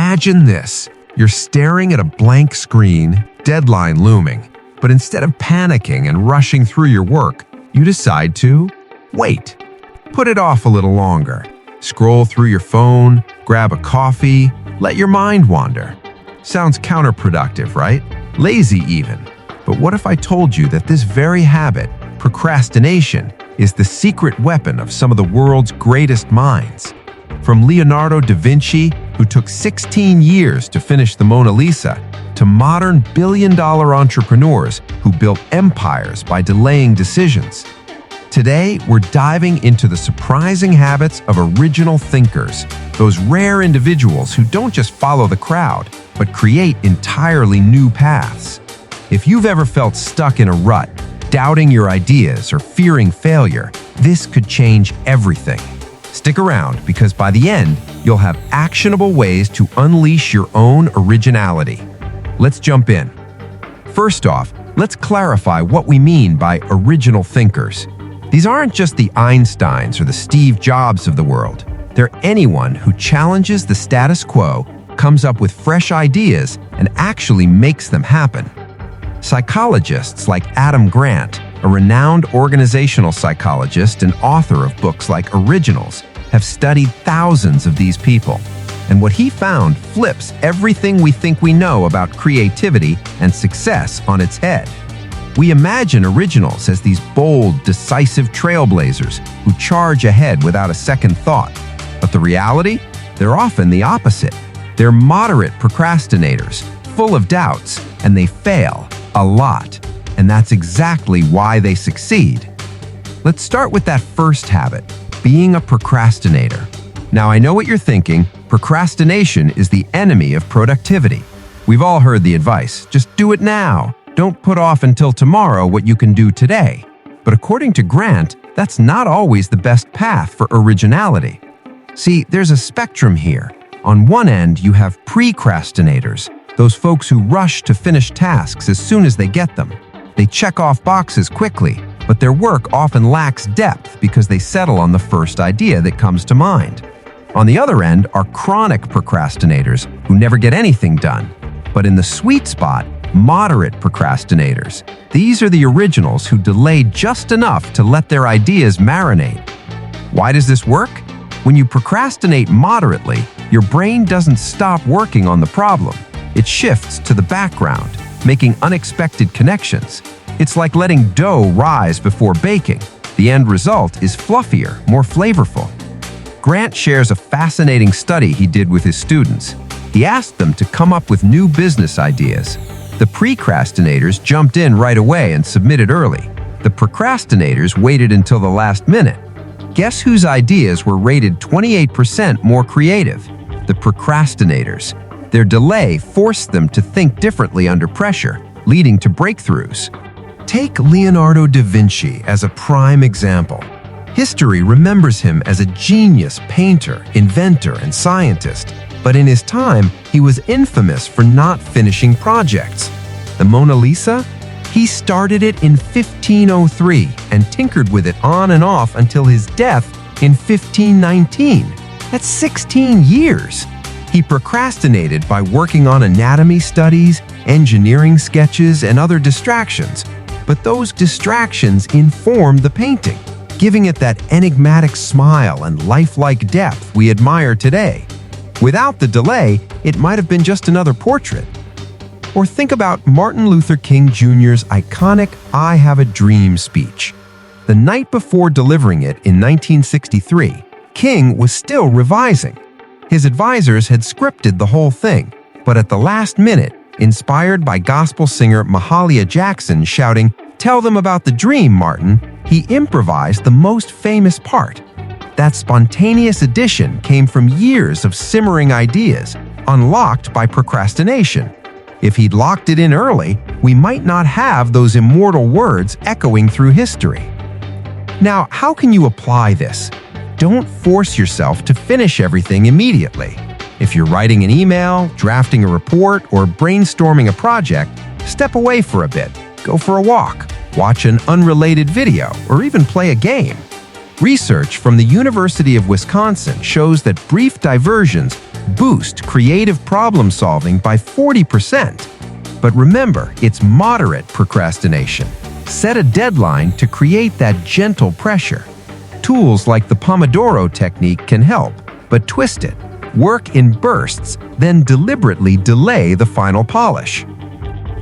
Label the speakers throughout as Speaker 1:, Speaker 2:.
Speaker 1: Imagine this. You're staring at a blank screen, deadline looming, but instead of panicking and rushing through your work, you decide to wait. Put it off a little longer. Scroll through your phone, grab a coffee, let your mind wander. Sounds counterproductive, right? Lazy even. But what if I told you that this very habit, procrastination, is the secret weapon of some of the world's greatest minds? From Leonardo da Vinci, who took 16 years to finish the Mona Lisa, to modern billion-dollar entrepreneurs who built empires by delaying decisions. Today, we're diving into the surprising habits of original thinkers, those rare individuals who don't just follow the crowd, but create entirely new paths. If you've ever felt stuck in a rut, doubting your ideas or fearing failure, this could change everything. Stick around, because by the end, you'll have actionable ways to unleash your own originality. Let's jump in. First off, let's clarify what we mean by original thinkers. These aren't just the Einsteins or the Steve Jobs of the world. They're anyone who challenges the status quo, comes up with fresh ideas, and actually makes them happen. Psychologists like Adam Grant, a renowned organizational psychologist and author of books like Originals, have studied thousands of these people. And what he found flips everything we think we know about creativity and success on its head. We imagine originals as these bold, decisive trailblazers who charge ahead without a second thought. But the reality? They're often the opposite. They're moderate procrastinators, full of doubts, and they fail a lot. And that's exactly why they succeed. Let's start with that first habit, being a procrastinator. Now, I know what you're thinking. Procrastination is the enemy of productivity. We've all heard the advice, just do it now. Don't put off until tomorrow what you can do today. But according to Grant, that's not always the best path for originality. See, there's a spectrum here. On one end, you have precrastinators, those folks who rush to finish tasks as soon as they get them. They check off boxes quickly, but their work often lacks depth because they settle on the first idea that comes to mind. On the other end are chronic procrastinators who never get anything done. But in the sweet spot, moderate procrastinators. These are the originals who delay just enough to let their ideas marinate. Why does this work? When you procrastinate moderately, your brain doesn't stop working on the problem. It shifts to the background, making unexpected connections. It's like letting dough rise before baking. The end result is fluffier, more flavorful. Grant shares a fascinating study he did with his students. He asked them to come up with new business ideas. The precrastinators jumped in right away and submitted early. The procrastinators waited until the last minute. Guess whose ideas were rated 28% more creative? The procrastinators. Their delay forced them to think differently under pressure, leading to breakthroughs. Take Leonardo da Vinci as a prime example. History remembers him as a genius painter, inventor, and scientist. But in his time, he was infamous for not finishing projects. The Mona Lisa? He started it in 1503 and tinkered with it on and off until his death in 1519. That's 16 years. He procrastinated by working on anatomy studies, engineering sketches, and other distractions. But those distractions informed the painting, giving it that enigmatic smile and lifelike depth we admire today. Without the delay, it might have been just another portrait. Or think about Martin Luther King Jr.'s iconic "I Have a Dream" speech. The night before delivering it in 1963, King was still revising. His advisors had scripted the whole thing, but at the last minute, inspired by gospel singer Mahalia Jackson shouting, "Tell them about the dream, Martin," he improvised the most famous part. That spontaneous addition came from years of simmering ideas, unlocked by procrastination. If he'd locked it in early, we might not have those immortal words echoing through history. Now, how can you apply this? Don't force yourself to finish everything immediately. If you're writing an email, drafting a report, or brainstorming a project, step away for a bit, go for a walk, watch an unrelated video, or even play a game. Research from the University of Wisconsin shows that brief diversions boost creative problem solving by 40%. But remember, it's moderate procrastination. Set a deadline to create that gentle pressure. Tools like the Pomodoro technique can help, but twist it. Work in bursts, then deliberately delay the final polish.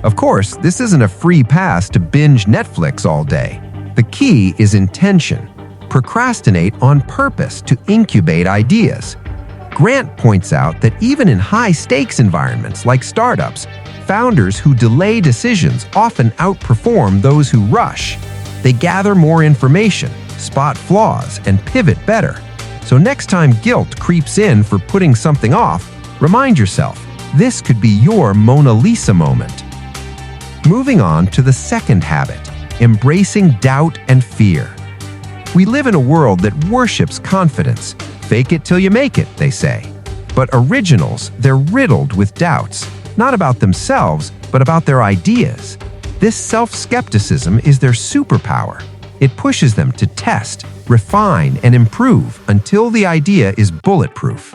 Speaker 1: Of course, this isn't a free pass to binge Netflix all day. The key is intention. Procrastinate on purpose to incubate ideas. Grant points out that even in high-stakes environments like startups, founders who delay decisions often outperform those who rush. They gather more information, spot flaws, and pivot better. So next time guilt creeps in for putting something off, remind yourself, this could be your Mona Lisa moment. Moving on to the second habit, embracing doubt and fear. We live in a world that worships confidence. Fake it till you make it, they say. But originals, they're riddled with doubts, not about themselves, but about their ideas. This self-skepticism is their superpower. It pushes them to test, refine, and improve until the idea is bulletproof.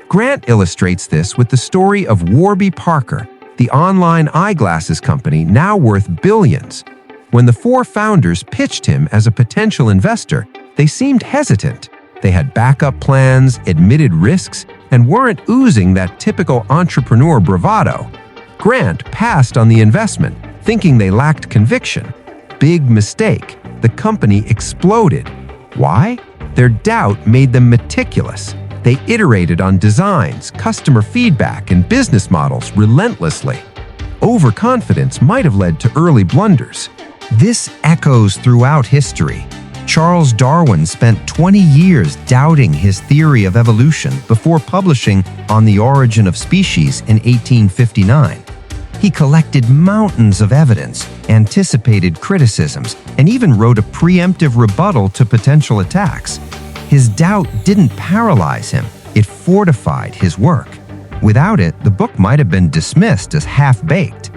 Speaker 1: Grant illustrates this with the story of Warby Parker, the online eyeglasses company now worth billions. When the four founders pitched him as a potential investor, they seemed hesitant. They had backup plans, admitted risks, and weren't oozing that typical entrepreneur bravado. Grant passed on the investment, thinking they lacked conviction. Big mistake. The company exploded. Why? Their doubt made them meticulous. They iterated on designs, customer feedback, and business models relentlessly. Overconfidence might have led to early blunders. This echoes throughout history. Charles Darwin spent 20 years doubting his theory of evolution before publishing On the Origin of Species in 1859. He collected mountains of evidence, anticipated criticisms, and even wrote a preemptive rebuttal to potential attacks. His doubt didn't paralyze him, it fortified his work. Without it, the book might have been dismissed as half-baked.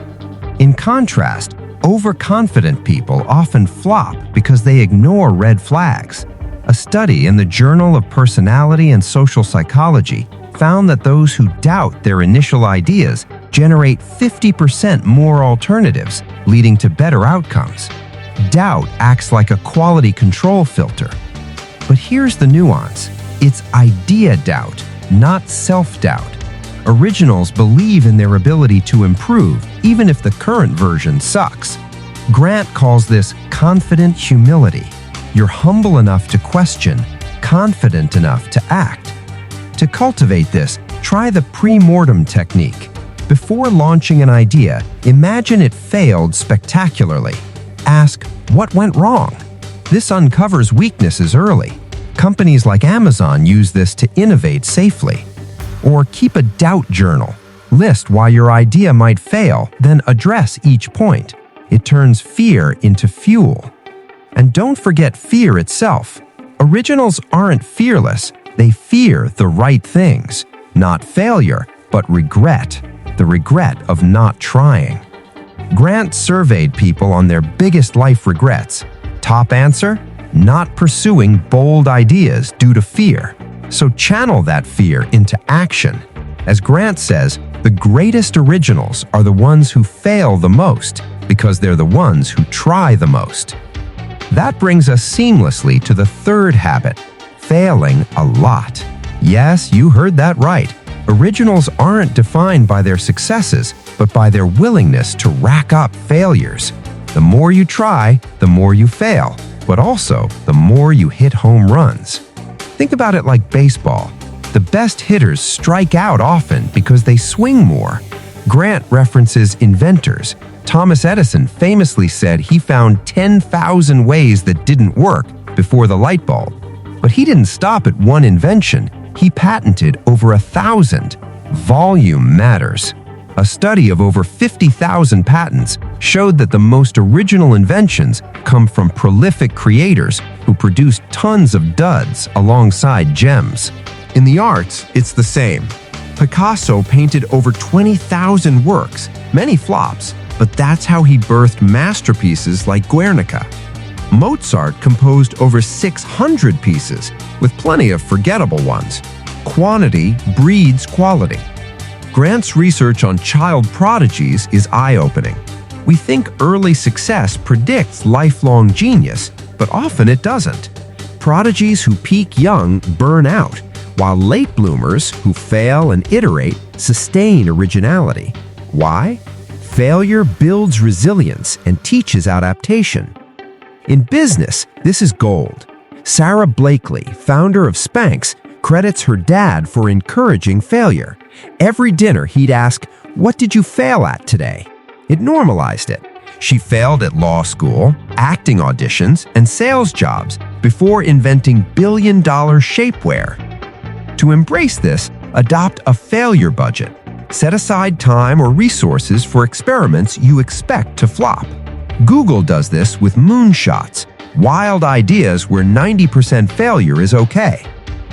Speaker 1: In contrast, overconfident people often flop because they ignore red flags. A study in the Journal of Personality and Social Psychology found that those who doubt their initial ideas generate 50% more alternatives, leading to better outcomes. Doubt acts like a quality control filter. But here's the nuance. It's idea doubt, not self-doubt. Originals believe in their ability to improve, even if the current version sucks. Grant calls this confident humility. You're humble enough to question, confident enough to act. To cultivate this, try the pre-mortem technique. Before launching an idea, imagine it failed spectacularly. Ask, what went wrong? This uncovers weaknesses early. Companies like Amazon use this to innovate safely. Or keep a doubt journal. List why your idea might fail, then address each point. It turns fear into fuel. And don't forget fear itself. Originals aren't fearless. They fear the right things. Not failure, but regret. The regret of not trying. Grant surveyed people on their biggest life regrets. Top answer? Not pursuing bold ideas due to fear. So channel that fear into action. As Grant says, the greatest originals are the ones who fail the most because they're the ones who try the most. That brings us seamlessly to the third habit, failing a lot. Yes, you heard that right. Originals aren't defined by their successes, but by their willingness to rack up failures. The more you try, the more you fail, but also the more you hit home runs. Think about it like baseball. The best hitters strike out often because they swing more. Grant references inventors. Thomas Edison famously said he found 10,000 ways that didn't work before the light bulb. But he didn't stop at one invention. He patented over 1,000. Volume matters. A study of over 50,000 patents showed that the most original inventions come from prolific creators who produced tons of duds alongside gems. In the arts, it's the same. Picasso painted over 20,000 works, many flops, but that's how he birthed masterpieces like Guernica. Mozart composed over 600 pieces, with plenty of forgettable ones. Quantity breeds quality. Grant's research on child prodigies is eye-opening. We think early success predicts lifelong genius, but often it doesn't. Prodigies who peak young burn out, while late bloomers who fail and iterate sustain originality. Why? Failure builds resilience and teaches adaptation. In business, this is gold. Sarah Blakely, founder of Spanx, credits her dad for encouraging failure. Every dinner he'd ask, "What did you fail at today?" It normalized it. She failed at law school, acting auditions, and sales jobs before inventing billion-dollar shapewear. To embrace this, adopt a failure budget. Set aside time or resources for experiments you expect to flop. Google does this with moonshots, wild ideas where 90% failure is okay.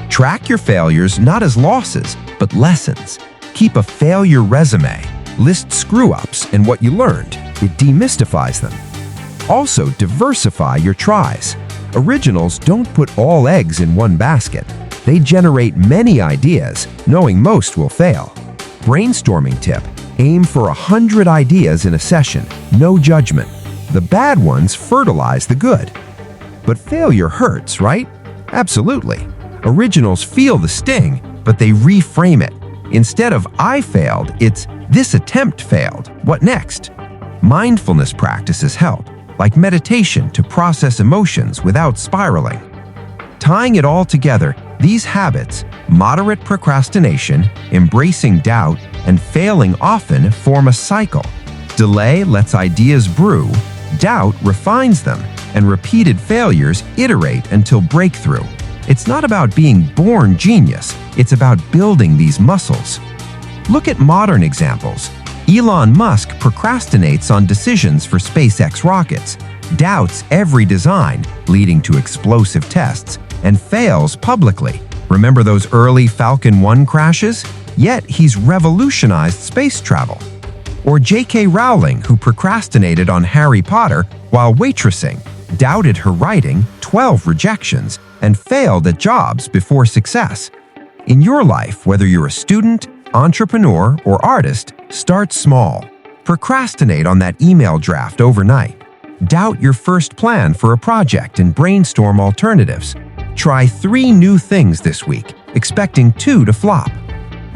Speaker 1: Track your failures not as losses, but lessons. Keep a failure resume. List screw-ups and what you learned. It demystifies them. Also, diversify your tries. Originals don't put all eggs in one basket. They generate many ideas, knowing most will fail. Brainstorming tip: aim for 100 ideas in a session, no judgment. The bad ones fertilize the good. But failure hurts, right? Absolutely. Originals feel the sting, but they reframe it. Instead of "I failed," it's "this attempt failed. What next?" Mindfulness practices help, like meditation to process emotions without spiraling. Tying it all together, these habits, moderate procrastination, embracing doubt, and failing often, form a cycle. Delay lets ideas brew, doubt refines them, and repeated failures iterate until breakthrough. It's not about being born genius, it's about building these muscles. Look at modern examples. Elon Musk procrastinates on decisions for SpaceX rockets, doubts every design, leading to explosive tests, and fails publicly. Remember those early Falcon 1 crashes? Yet he's revolutionized space travel. Or J.K. Rowling, who procrastinated on Harry Potter while waitressing, doubted her writing, 12 rejections, and failed at jobs before success. In your life, whether you're a student, entrepreneur, or artist, start small. Procrastinate on that email draft overnight. Doubt your first plan for a project and brainstorm alternatives. Try 3 new things this week, expecting 2 to flop.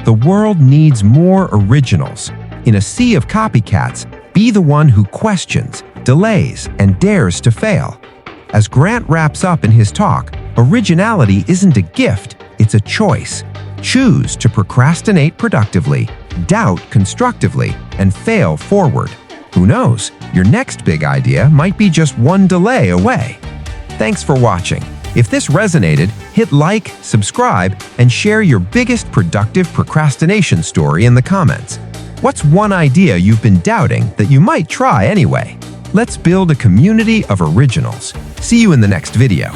Speaker 1: The world needs more originals. In a sea of copycats, be the one who questions, delays, and dares to fail. As Grant wraps up in his talk, originality isn't a gift, it's a choice. Choose to procrastinate productively, doubt constructively, and fail forward. Who knows, your next big idea might be just one delay away. Thanks for watching. If this resonated, hit like, subscribe, and share your biggest productive procrastination story in the comments. What's one idea you've been doubting that you might try anyway? Let's build a community of originals. See you in the next video.